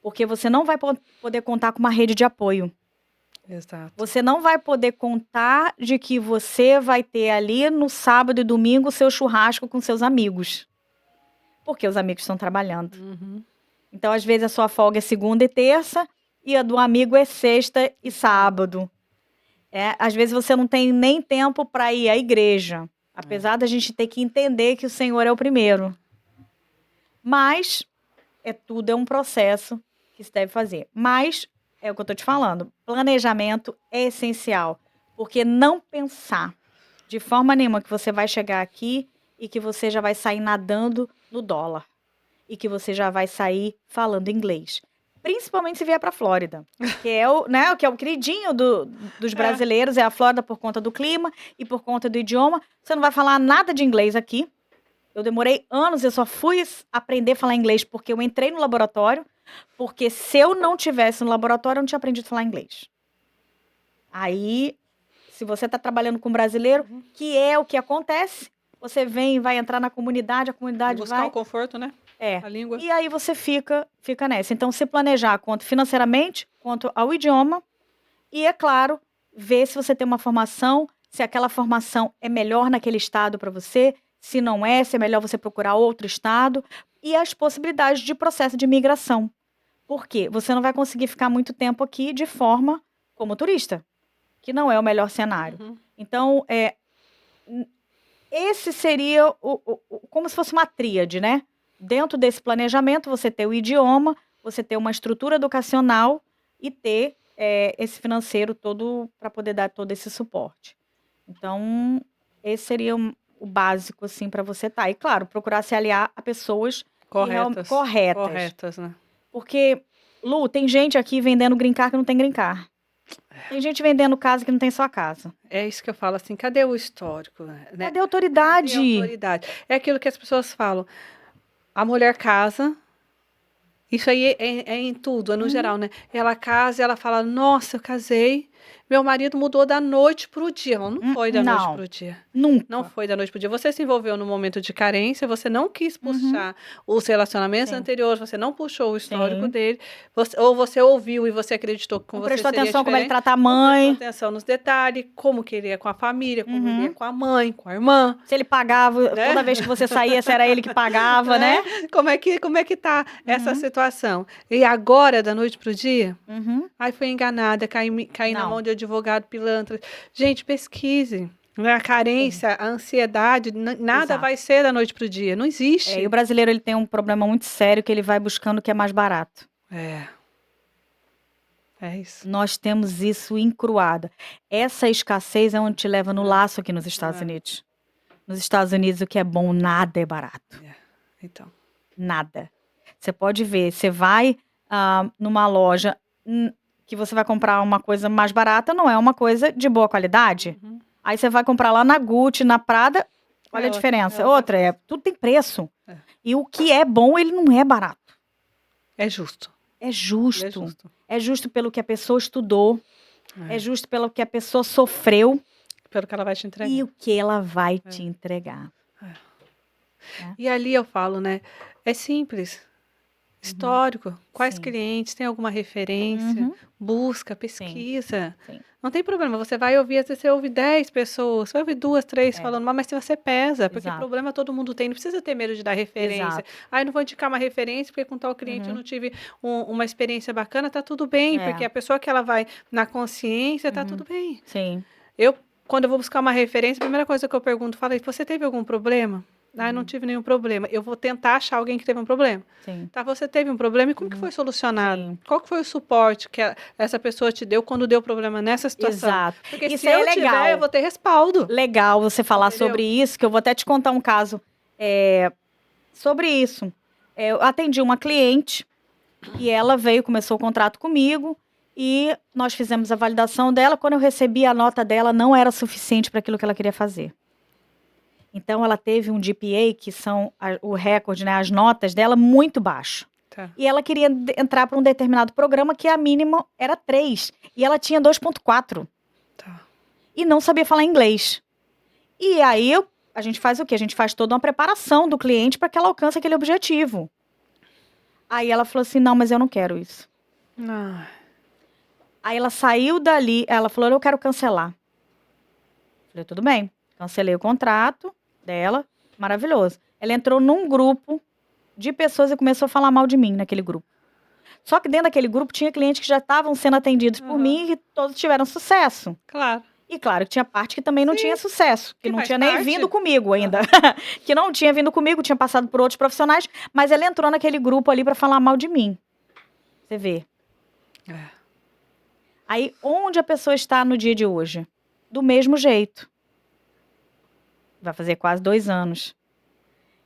Porque você não vai poder contar com uma rede de apoio. Exato. Você não vai poder contar de que você vai ter ali no sábado e domingo o seu churrasco com seus amigos. Porque os amigos estão trabalhando. Então, às vezes, a sua folga é segunda e terça e a do amigo é sexta e sábado. Às vezes, você não tem nem tempo para ir à igreja. Apesar da gente ter que entender que o Senhor é o primeiro. Mas tudo é um processo que se deve fazer. Mas, é o que eu estou te falando, planejamento é essencial. Porque não pensar de forma nenhuma que você vai chegar aqui e que você já vai sair nadando no dólar. E que você já vai sair falando inglês. Principalmente se vier para a Flórida, que é o queridinho dos brasileiros, é a Flórida por conta do clima e por conta do idioma. Você não vai falar nada de inglês aqui. Eu demorei anos, eu só fui aprender a falar inglês porque eu entrei no laboratório, porque se eu não tivesse no laboratório, eu não tinha aprendido a falar inglês. Aí, se você está trabalhando com brasileiro, que é o que acontece, você vem e vai entrar na comunidade, a comunidade buscar o conforto, né? A língua. E aí você fica nessa. Então, se planejar quanto financeiramente, quanto ao idioma. E, é claro, ver se você tem uma formação, se aquela formação é melhor naquele estado para você. Se não é, se é melhor você procurar outro estado. E as possibilidades de processo de imigração. Por quê? Você não vai conseguir ficar muito tempo aqui de forma como turista. Que não é o melhor cenário. Então, esse seria como se fosse uma tríade, né? Dentro desse planejamento, você ter o idioma, você ter uma estrutura educacional e ter esse financeiro todo para poder dar todo esse suporte. Então, esse seria o básico, assim, para você estar. E, claro, procurar se aliar a pessoas corretas. Corretas, né? Porque, Lu, tem gente aqui vendendo green card que não tem green card. Tem gente vendendo casa que não tem sua casa. É isso que eu falo, assim, cadê o histórico? Né? Cadê a autoridade? Cadê a autoridade? É aquilo que as pessoas falam. A mulher casa, isso aí é em tudo, é no geral, né? Ela casa e ela fala, nossa, eu casei, meu marido mudou da noite pro dia. Não foi da noite pro dia. Nunca. Não foi da noite pro dia. Você se envolveu num momento de carência, você não quis puxar os relacionamentos anteriores, você não puxou o histórico dele, ou você ouviu e você acreditou que com você prestou seria atenção diferente, como ele trata a mãe. prestou atenção nos detalhes, como que ele é com a família, como ele é com a mãe, com a irmã. Se ele pagava, toda vez que você saía, se era ele que pagava, né? Como é que tá essa situação? E agora, da noite pro dia? Aí foi enganada, caí na mão de advogado pilantra. Gente, pesquise. A carência, a ansiedade, nada vai ser da noite pro dia. Não existe. E o brasileiro ele tem um problema muito sério que ele vai buscando o que é mais barato. É isso. Nós temos isso encruado. Essa escassez é onde te leva no laço aqui nos Estados Unidos. Nos Estados Unidos, o que é bom, nada é barato. Então. Nada. Você pode ver, você vai numa loja que você vai comprar uma coisa mais barata, não é uma coisa de boa qualidade. Aí você vai comprar lá na Gucci, na Prada, olha a diferença. Tudo tem preço. E o que é bom, ele não é barato. É justo. É justo. É justo pelo que a pessoa estudou. É justo pelo que a pessoa sofreu. Pelo que ela vai te entregar. E o que ela vai te entregar. E ali eu falo, né? É simples. Histórico. Quais clientes? Tem alguma referência? Busca, pesquisa. Sim. Não tem problema. Você vai ouvir, às vezes você ouve 10 pessoas, você vai ouvir 2, 3 falando mal, mas se você pesa, porque problema todo mundo tem, não precisa ter medo de dar referência. Aí não vou indicar uma referência, porque com tal cliente eu não tive uma experiência bacana, tá tudo bem, porque a pessoa que ela vai na consciência, tá tudo bem. Sim. Quando eu vou buscar uma referência, a primeira coisa que eu pergunto, fala aí, você teve algum problema? Eu não tive nenhum problema. Eu vou tentar achar alguém que teve um problema. Sim. Tá, você teve um problema e como que foi solucionado? Qual que foi o suporte que essa pessoa te deu quando deu problema nessa situação? Exato. Porque isso se é eu legal. tiver, eu vou ter respaldo. Legal você falar sobre isso, que eu vou até te contar um caso sobre isso. Eu atendi uma cliente e ela começou o contrato comigo e nós fizemos a validação dela. Quando eu recebi a nota dela, não era suficiente para aquilo que ela queria fazer. Então, ela teve um GPA, que são o recorde, né, as notas dela, muito baixo. E ela queria entrar para um determinado programa que a mínima era 3. E ela tinha 2,4. E não sabia falar inglês. E aí, a gente faz o quê? A gente faz toda uma preparação do cliente para que ela alcance aquele objetivo. Aí ela falou assim, não, mas eu não quero isso. Aí ela saiu dali, ela falou, eu quero cancelar. Falei, tudo bem. Cancelei o contrato dela, maravilhoso. Ela entrou num grupo de pessoas e começou a falar mal de mim naquele grupo. Só que dentro daquele grupo tinha clientes que já estavam sendo atendidos por mim e todos tiveram sucesso. Claro. E claro que tinha parte que também não tinha sucesso, que Que não faz tinha nem parte. vindo comigo ainda. Que não tinha vindo comigo, tinha passado por outros profissionais, mas ela entrou naquele grupo ali pra falar mal de mim. Você vê. É. Aí, onde a pessoa está no dia de hoje? Do mesmo jeito. Vai fazer quase 2 anos.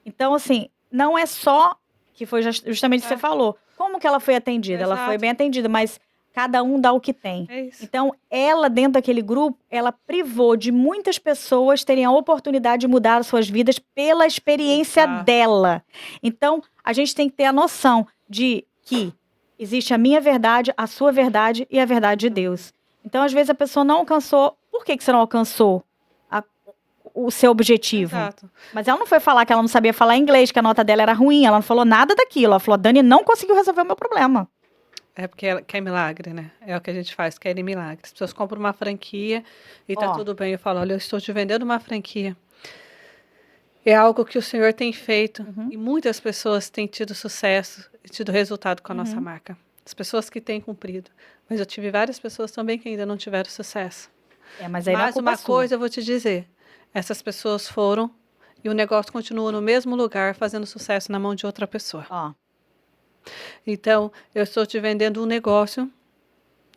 Então, assim, não é só que foi justamente o que você falou. Como que ela foi atendida? Ela foi Exato. bem atendida, mas cada um dá o que tem. É isso. Então, ela, dentro daquele grupo, ela privou de muitas pessoas terem a oportunidade de mudar as suas vidas pela experiência Exato. dela. Então, a gente tem que ter a noção de que existe a minha verdade, a sua verdade e a verdade de Deus. Então, às vezes, a pessoa não alcançou. Por que você não alcançou o seu objetivo? Exato. Mas ela não foi falar que ela não sabia falar inglês, que a nota dela era ruim. Ela não falou nada daquilo. Ela falou, Dani não conseguiu resolver o meu problema. É porque ela quer milagre, né? É o que a gente faz, querem milagre. As pessoas compram uma franquia e tá tudo bem. Eu falo, olha, eu estou te vendendo uma franquia. É algo que o Senhor tem feito. E muitas pessoas têm tido sucesso e tido resultado com a nossa marca. As pessoas que têm cumprido. Mas eu tive várias pessoas também que ainda não tiveram sucesso. Mas aí não é Mas culpa uma sua. coisa eu vou te dizer. Essas pessoas foram e o negócio continua no mesmo lugar, fazendo sucesso na mão de outra pessoa. Então, eu estou te vendendo um negócio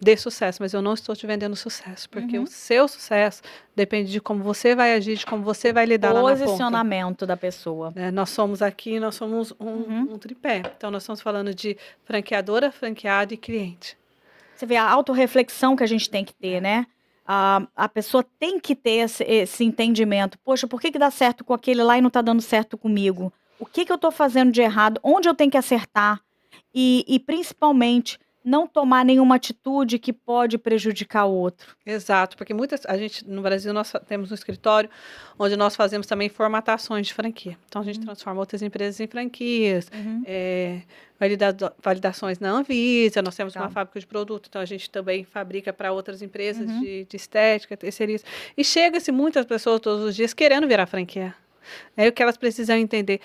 de sucesso, mas eu não estou te vendendo sucesso, porque o seu sucesso depende de como você vai agir, de como você vai lidar lá na ponta. Posicionamento da pessoa. Nós somos aqui, nós somos um tripé. Então, nós estamos falando de franqueadora, franqueado e cliente. Você vê a autorreflexão que a gente tem que ter, né? A pessoa tem que ter esse entendimento. Poxa, por que dá certo com aquele lá e não está dando certo comigo? O que eu estou fazendo de errado? Onde eu tenho que acertar? E principalmente, não tomar nenhuma atitude que pode prejudicar o outro. Exato, porque a gente, no Brasil, nós temos um escritório onde nós fazemos também formatações de franquia. Então, a gente transforma outras empresas em franquias, validações na Anvisa, nós temos uma fábrica de produto, então a gente também fabrica para outras empresas de estética, terceiriza. E chega-se muitas pessoas todos os dias querendo virar franquia. É o que elas precisam entender.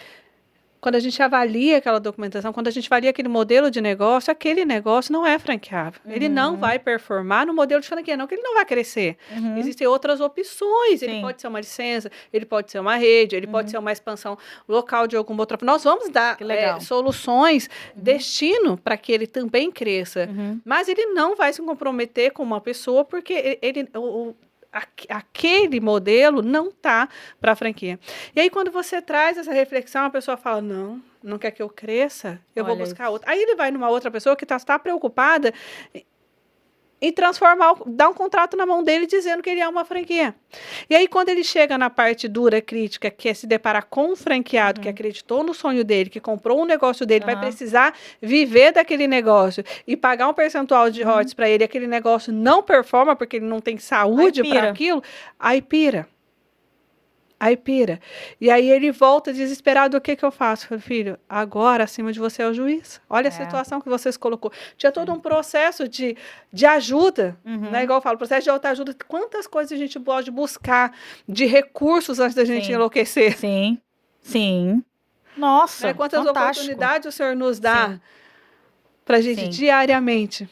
Quando a gente avalia aquela documentação, quando a gente avalia aquele modelo de negócio, aquele negócio não é franqueável. Ele não vai performar no modelo de franquia, não que ele não vai crescer. Existem outras opções. Ele pode ser uma licença, ele pode ser uma rede, ele pode ser uma expansão local de alguma outra. Nós vamos dar soluções, destino para que ele também cresça. Mas ele não vai se comprometer com uma pessoa porque aquele modelo não está para a franquia. E aí, quando você traz essa reflexão, a pessoa fala, não quer que eu cresça, eu vou buscar outra. Aí ele vai numa outra pessoa que está preocupada em dar um contrato na mão dele dizendo que ele é uma franquia. E aí, quando ele chega na parte dura, crítica, que é se deparar com um franqueado que acreditou no sonho dele, que comprou um negócio dele, vai precisar viver daquele negócio e pagar um percentual de royalties para ele, aquele negócio não performa porque ele não tem saúde para aquilo, aí pira. E aí ele volta desesperado, o que eu faço? Eu falei, filho, agora acima de você é o juiz. Olha a situação que você se colocou. Tinha todo um processo de ajuda, né? Igual eu falo, processo de autoajuda. Quantas coisas a gente pode buscar de recursos antes da gente enlouquecer? Sim. Nossa, né? Quantas oportunidades o Senhor nos dá para a gente diariamente.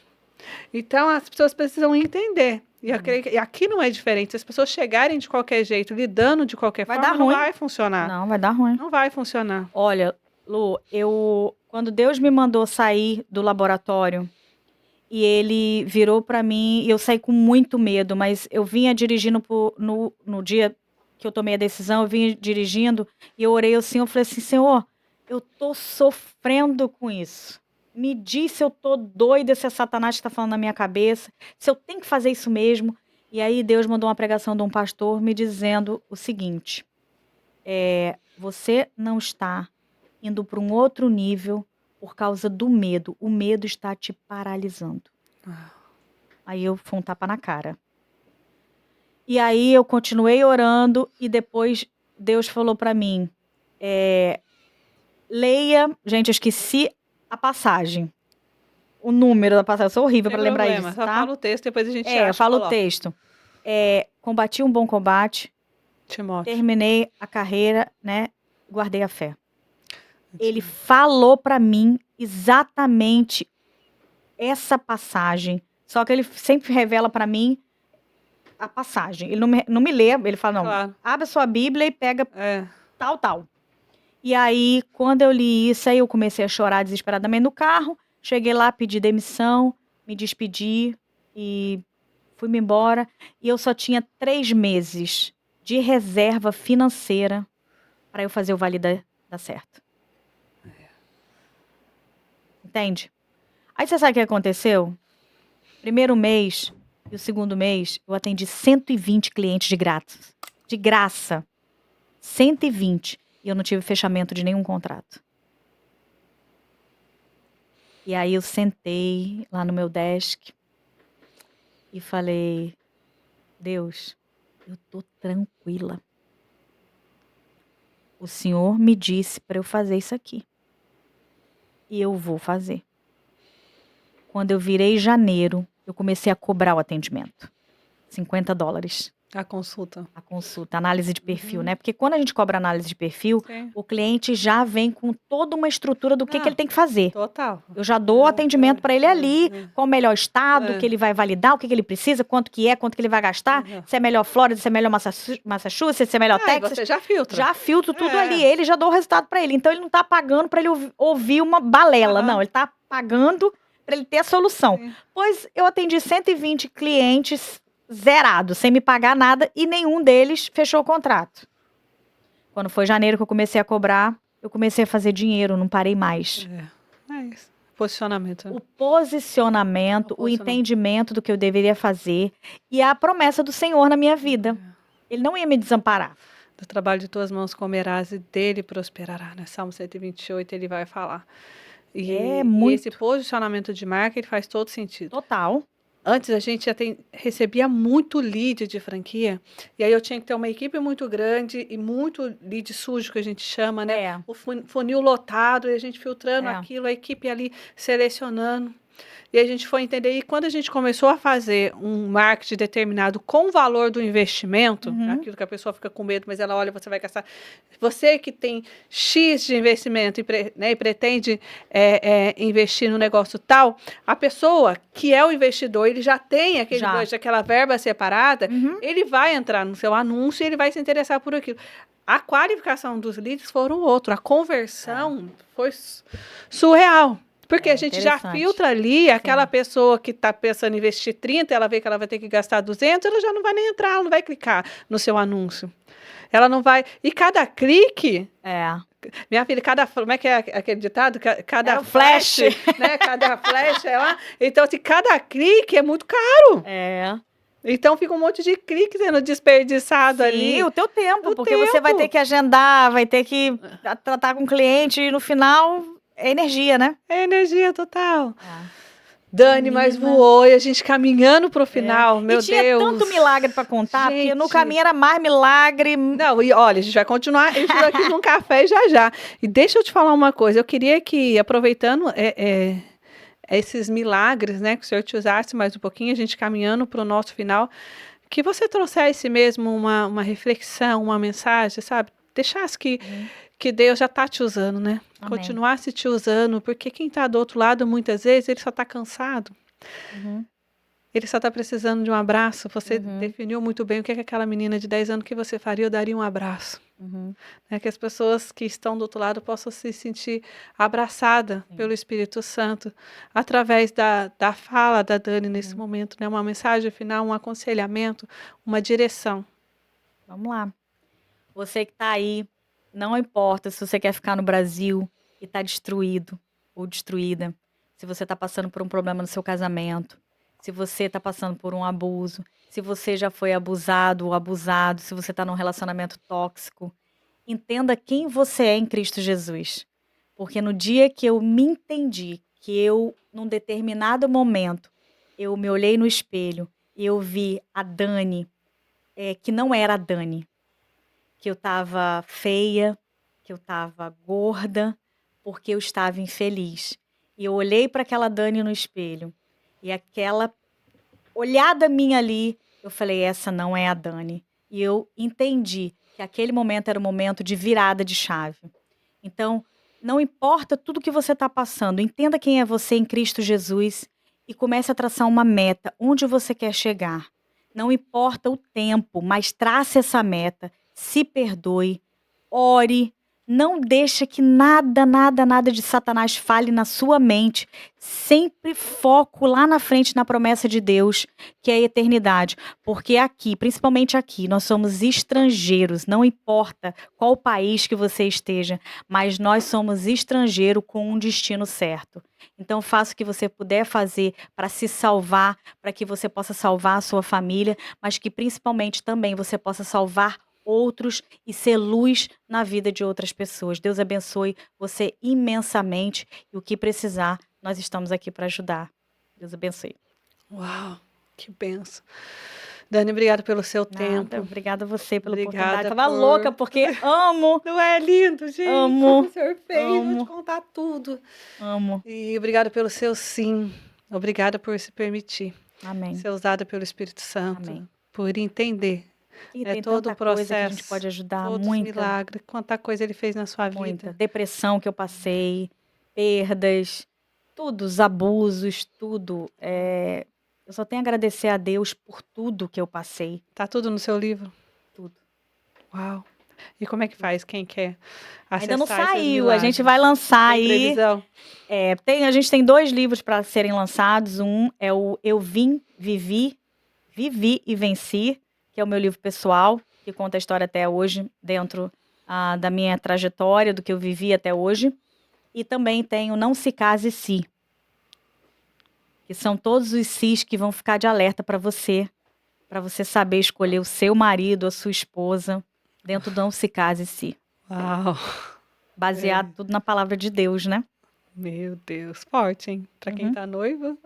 Então, as pessoas precisam entender. E eu creio que aqui não é diferente. Se as pessoas chegarem de qualquer jeito, lidando de qualquer forma, não vai funcionar. Não, vai dar ruim. Não vai funcionar. Olha, Lu, quando Deus me mandou sair do laboratório, e ele virou para mim, e eu saí com muito medo, mas eu vinha dirigindo no dia que eu tomei a decisão, eu vinha dirigindo, e eu orei assim, eu falei assim, Senhor, eu tô sofrendo com isso. Me diz se eu tô doida, se é Satanás que está falando na minha cabeça, se eu tenho que fazer isso mesmo. E aí Deus mandou uma pregação de um pastor me dizendo o seguinte, você não está indo para um outro nível por causa do medo. O medo está te paralisando. Aí foi um tapa na cara. E aí eu continuei orando e depois Deus falou para mim, leia, gente, eu esqueci a passagem. O número da passagem, eu sou horrível para lembrar isso, Só tá? fala o texto, depois a gente acha. Eu falo o texto. Combati um bom combate, Timóteo. Terminei a carreira, né? Guardei a fé. Ele falou para mim exatamente essa passagem, só que ele sempre revela para mim a passagem. Ele não me lê, ele fala, não, Claro. abre a sua Bíblia e pega É. tal. E aí, quando eu li isso, aí eu comecei a chorar desesperadamente no carro. Cheguei lá, pedi demissão, me despedi e fui-me embora. E eu só tinha 3 meses de reserva financeira para eu fazer o Vale dar certo. Entende? Aí você sabe o que aconteceu? Primeiro mês e o segundo mês, eu atendi 120 clientes de graça. De graça. 120. E eu não tive fechamento de nenhum contrato. E aí eu sentei lá no meu desk e falei, Deus, eu tô tranquila. O Senhor me disse para eu fazer isso aqui. E eu vou fazer. Quando eu virei janeiro, eu comecei a cobrar o atendimento. $50. A consulta. A consulta, análise de perfil, né? Porque quando a gente cobra análise de perfil, Sim. o cliente já vem com toda uma estrutura do que ele tem que fazer. Total. Eu já dou o atendimento para ele ali, qual o melhor estado, que ele vai validar, o que ele precisa, quanto que ele vai gastar, se é melhor Flórida, se é melhor Massachusetts, se é melhor Texas. Você já filtra. Já filtro tudo ali, ele já dou o resultado para ele. Então ele não tá pagando para ele ouvir uma balela, não, ele tá pagando para ele ter a solução. Sim. Pois eu atendi 120 clientes zerados, sem me pagar nada, e nenhum deles fechou o contrato. Quando foi janeiro que eu comecei a cobrar, eu comecei a fazer dinheiro, não parei mais. É isso. Posicionamento. O posicionamento, o entendimento do que eu deveria fazer e a promessa do Senhor na minha vida. Ele não ia me desamparar. Do trabalho de tuas mãos comerás e dele prosperará, né? Salmo 128, ele vai falar. E esse posicionamento de marca, ele faz todo sentido. Total. Antes a gente recebia muito lead de franquia, e aí eu tinha que ter uma equipe muito grande e muito lead sujo, que a gente chama, né? O funil lotado, e a gente filtrando aquilo, a equipe ali selecionando. E a gente foi entender, e quando a gente começou a fazer um marketing determinado com o valor do investimento, aquilo que a pessoa fica com medo, mas ela olha, você vai gastar. Você que tem X de investimento e pretende investir no negócio tal, a pessoa que é o investidor, ele já tem aquele budget, aquela verba separada, ele vai entrar no seu anúncio e ele vai se interessar por aquilo. A qualificação dos leads foram outro, a conversão foi surreal. Porque a gente já filtra ali, aquela pessoa que está pensando em investir 30, ela vê que ela vai ter que gastar 200, ela já não vai nem entrar, ela não vai clicar no seu anúncio. Ela não vai... E cada clique... Minha filha, como é que é aquele ditado? Cada flash, né? Cada flash é lá. Então, assim, cada clique é muito caro. Então, fica um monte de clique sendo desperdiçado ali. Sim, o teu tempo, porque você vai ter que agendar, vai ter que tratar com o cliente e no final... É energia, né? É energia total. Dani, mas voou e a gente caminhando pro final, meu Deus. E tinha tanto milagre para contar, porque no caminho era mais milagre. Não, e olha, a gente vai continuar isso aqui num café já. E deixa eu te falar uma coisa, eu queria que, aproveitando esses milagres, né, que o Senhor te usasse mais um pouquinho, a gente caminhando pro nosso final, que você trouxesse mesmo uma reflexão, uma mensagem, sabe? Deixasse que Deus já está te usando, né? Amém. Continuasse te usando, porque quem está do outro lado, muitas vezes, ele só está cansado. Ele só está precisando de um abraço. Você definiu muito bem o que é que aquela menina de 10 anos que você faria, eu daria um abraço. Né? Que as pessoas que estão do outro lado possam se sentir abraçadas pelo Espírito Santo, através da fala da Dani nesse momento, né? Uma mensagem final, um aconselhamento, uma direção. Vamos lá. Você que está aí, não importa se você quer ficar no Brasil e está destruído ou destruída, se você está passando por um problema no seu casamento, se você está passando por um abuso, se você já foi abusado ou abusado, se você está num relacionamento tóxico, entenda quem você é em Cristo Jesus. Porque no dia que eu me entendi, que eu, num determinado momento, eu me olhei no espelho e eu vi a Dani, que não era a Dani, que eu estava feia, que eu estava gorda, porque eu estava infeliz. E eu olhei para aquela Dani no espelho, e aquela olhada minha ali, eu falei, essa não é a Dani. E eu entendi que aquele momento era um momento de virada de chave. Então, não importa tudo que você está passando, entenda quem é você em Cristo Jesus e comece a traçar uma meta, onde você quer chegar. Não importa o tempo, mas trace essa meta, se perdoe, ore, não deixa que nada de Satanás fale na sua mente. Sempre foco lá na frente na promessa de Deus, que é a eternidade. Porque aqui, principalmente aqui, nós somos estrangeiros, não importa qual país que você esteja, mas nós somos estrangeiros com um destino certo. Então faça o que você puder fazer para se salvar, para que você possa salvar a sua família, mas que principalmente também você possa salvar outros e ser luz na vida de outras pessoas. Deus abençoe você imensamente e o que precisar, nós estamos aqui para ajudar. Deus abençoe. Uau, que benção. Dani, obrigada pelo seu tempo. Obrigada a você pela Obrigada oportunidade. Tava louca porque amo. Não é lindo, gente? Amo. O senhor fez, vou te contar tudo. Amo. E obrigada pelo seu sim. Obrigada por se permitir. Amém. Ser usada pelo Espírito Santo. Amém. Por entender. E É tem todo tanta o processo. coisa que a gente pode ajudar. Todos os milagres. Quanta coisa ele fez na sua Muita. vida. Depressão que eu passei, perdas, tudo, os abusos, tudo. Eu só tenho a agradecer a Deus por tudo que eu passei. Tá tudo no seu livro? Tudo. Uau. E como é que faz? Quem quer acessar? Ainda não esses saiu, milagres? a gente vai lançar Tem aí. previsão? A gente tem 2 livros para serem lançados. Um é o Eu Vim, Vivi e Venci, que é o meu livro pessoal, que conta a história até hoje, dentro da minha trajetória, do que eu vivi até hoje. E também tem o Não Se Case Si, que são todos os sis que vão ficar de alerta para você saber escolher o seu marido, a sua esposa, dentro do Não Se Case Si. Uau. Baseado tudo na palavra de Deus, né? Meu Deus, forte, hein? Para quem tá noiva.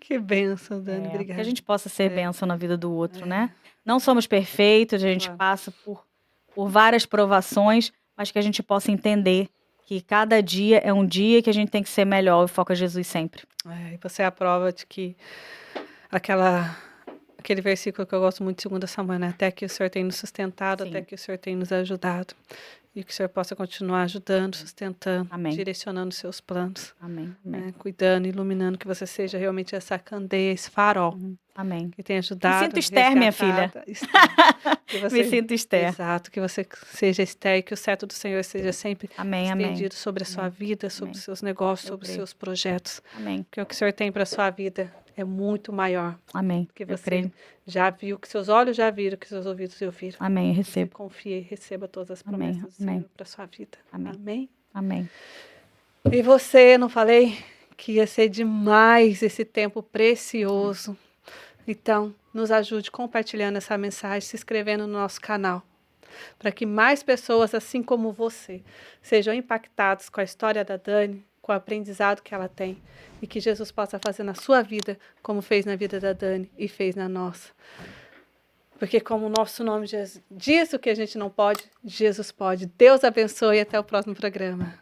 Que bênção, Dani, obrigada. Que a gente possa ser bênção na vida do outro, né? Não somos perfeitos, a gente passa por várias provações, mas que a gente possa entender que cada dia é um dia que a gente tem que ser melhor e foca Jesus sempre. E você é a prova de que aquele versículo que eu gosto muito de 2 Samuel, né? Até que o Senhor tem nos sustentado, Sim. até que o Senhor tem nos ajudado. E que o Senhor possa continuar ajudando, sustentando, Amém. direcionando seus planos. Amém. Né? Cuidando, iluminando, que você seja realmente essa candeia, esse farol. Amém. Que tenha ajudado. Me sinto Esther, minha filha. Me sinto Esther. Exato, que você seja Esther e que o cetro do Senhor seja sempre estendido sobre a sua vida, sobre os seus negócios, sobre os seus projetos. Amém. Porque o que o Senhor tem para a sua vida é muito maior. Amém. Porque Eu você creio. já viu, que seus olhos já viram, que seus ouvidos já ouviram. Amém. Eu Você recebo. confia e receba todas as Amém. promessas do Amém. Senhor para a sua vida. Amém. Amém? Amém. E você, não falei que ia ser demais esse tempo precioso. Então, nos ajude compartilhando essa mensagem, se inscrevendo no nosso canal, para que mais pessoas, assim como você, sejam impactadas com a história da Dani, com o aprendizado que ela tem, e que Jesus possa fazer na sua vida, como fez na vida da Dani e fez na nossa. Porque como o nosso nome diz o que a gente não pode, Jesus pode. Deus abençoe e até o próximo programa.